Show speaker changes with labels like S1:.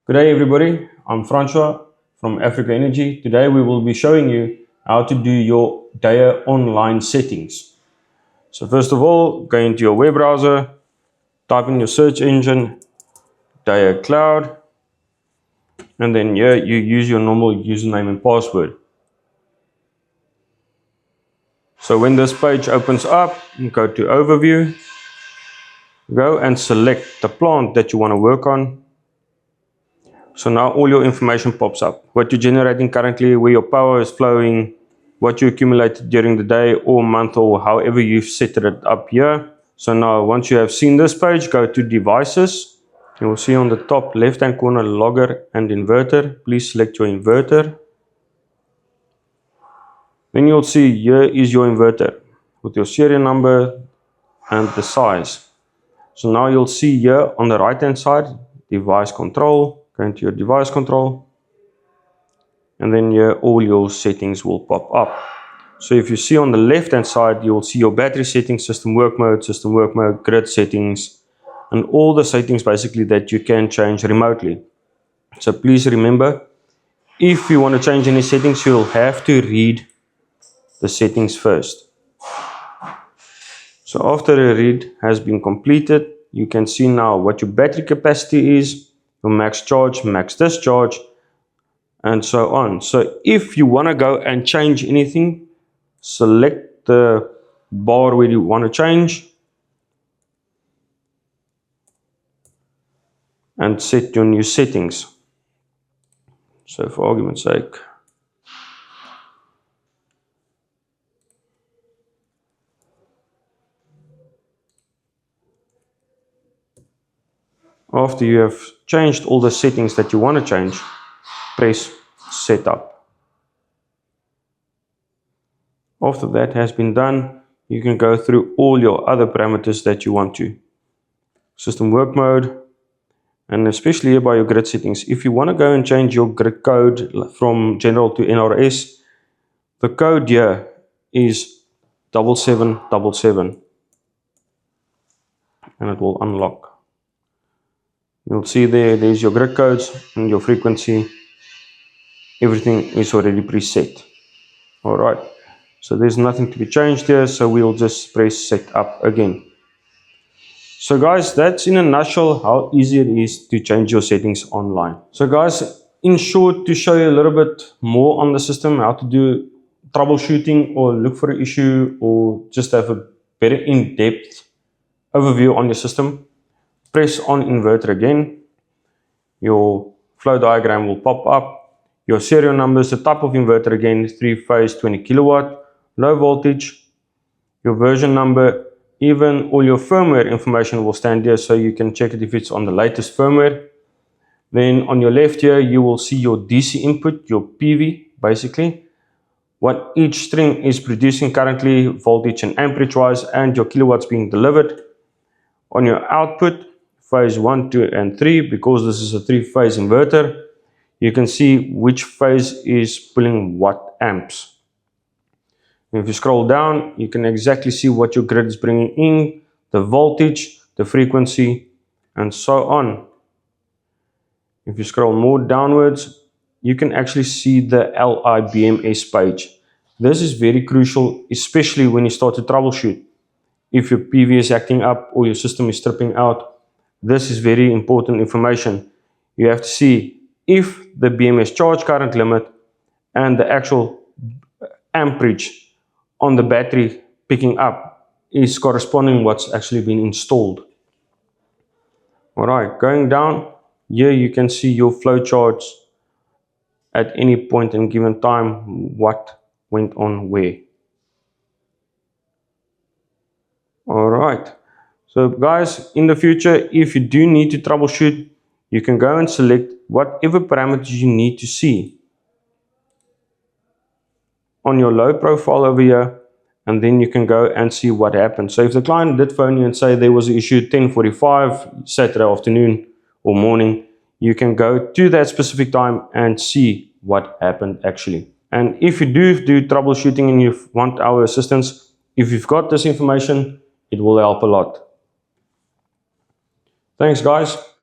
S1: Good day everybody, I'm Francois from Africo Energy. Today we will be showing you how to do your Deye online settings. So first of all, go into your web browser, type in your search engine, Deye Cloud, and then here you use your normal username and password. So when this page opens up, you go to Overview, go and select the plant that you want to work on. So now all your information pops up. What you're generating currently, where your power is flowing, what you accumulated during the day or month or however you've set it up here. So now once you have seen this page, go to Devices. You will see on the top left hand corner Logger and Inverter. Please select your inverter. Then you'll see here is your inverter with your serial number and the size. So now you'll see here on the right hand side, device control. Go into your device control, and then here all your settings will pop up. So if you see on the left hand side, you will see your battery settings, system work mode, grid settings, and all the settings basically that you can change remotely. So please remember, if you want to change any settings, you'll have to read the settings first. So after a read has been completed, you can see now what your battery capacity is, your max charge, max discharge, and so on. So if you want to go and change anything, select the bar where you want to change and set your new settings. So for argument's sake, after you have changed all the settings that you want to change, press Setup. After that has been done, you can go through all your other parameters that you want to. System work mode, and especially here by your grid settings. If you want to go and change your grid code from general to NRS, the code here is 7777, and it will unlock. You'll see there's your grid codes and your frequency. Everything is already preset. Alright, so there's nothing to be changed here, so we'll just press set up again. So guys, that's in a nutshell how easy it is to change your settings online. So guys, in short, to show you a little bit more on the system, how to do troubleshooting or look for an issue or just have a better in-depth overview on your system, press on inverter again. Your flow diagram will pop up. Your serial numbers, the type of inverter again, 3-phase 20 kilowatt, low voltage. Your version number, even all your firmware information will stand here, so you can check it if it's on the latest firmware. Then on your left here, you will see your DC input, your PV, basically. What each string is producing currently, voltage and amperage wise, and your kilowatts being delivered. On your output, phase 1, 2, and 3, because this is a 3-phase inverter, you can see which phase is pulling what amps. If you scroll down, you can exactly see what your grid is bringing in, the voltage, the frequency, and so on. If you scroll more downwards, you can actually see the LIBMS page. This is very crucial, especially when you start to troubleshoot. If your PV is acting up or your system is tripping out, this is very important information. You have to see if the BMS charge current limit and the actual amperage on the battery picking up is corresponding what's actually been installed. Alright, going down, here you can see your flow charts at any point in given time, what went on where. Alright, so guys, in the future, if you do need to troubleshoot, you can go and select whatever parameters you need to see on your load profile over here, and then you can go and see what happened. So if the client did phone you and say there was an issue 10:45 Saturday afternoon or morning, you can go to that specific time and see what happened actually. And if you do troubleshooting and you want our assistance, if you've got this information, it will help a lot. Thanks guys.